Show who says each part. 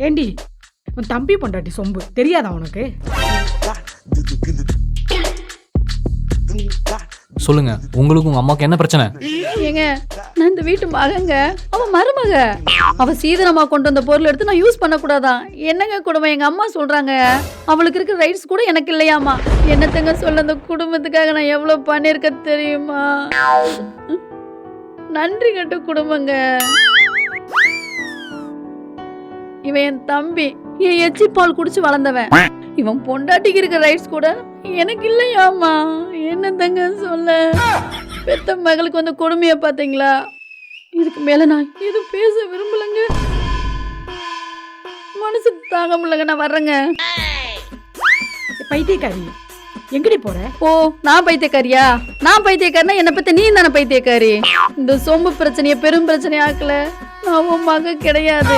Speaker 1: ஏண்டி உன் தம்பி பொண்டாட்டி சொம்பு தெரியாதா உனக்கு?
Speaker 2: சொல்லுங்க, உங்களுக்கு உங்க அம்மாவுக்கு என்ன பிரச்சனை?
Speaker 3: ஏங்க, நான் இந்த வீட்டு மகங்க, அவ மருமக. அவ சீதனமா கொண்டு வந்த பொருள் எடுத்து நான் யூஸ் பண்ண கூடாதான். என்னங்க குடும்பம்? எங்க அம்மா சொல்றாங்க அவளுக்கு இருக்க ரைட்ஸ் கூட எனக்கு இல்லையாமா. என்னத்தங்க சொல்ல, அந்த குடும்பத்துக்காக நான் எவ்வளவு பண்ணிருக்க தெரியுமா? நன்றி கட்ட குடும்பங்க. இவன் என் தம்பி, என் எச்சி பால் குடிச்சு வளர்ந்தவன். இவன் பொண்டாட்டிக்கு இருக்க ரைட்ஸ் கூட எனக்கு இல்லையாமா. என்னத்தங்க சொல்ல? பெத்த மகளுக்கு வந்து கொடுமைய பாத்தீங்களா? இதுக்கு மேல நான் எதுவும் பேச விரும்பலங்க. மனசு தாங்க முடியலங்க. நான் வர்றேங்க.
Speaker 1: பைத்தியக்காரி, எங்கடி போற?
Speaker 3: ஓ, நான் பைத்தியக்காரியா? நான் பைத்தியக்காரினா என்ன பத்தி நீ தானே பைத்தியக்காரி. இந்த சொம்பு பிரச்சனைய பெரும் பிரச்சனை ஆக்கல நான் உன் மக கிடையாது.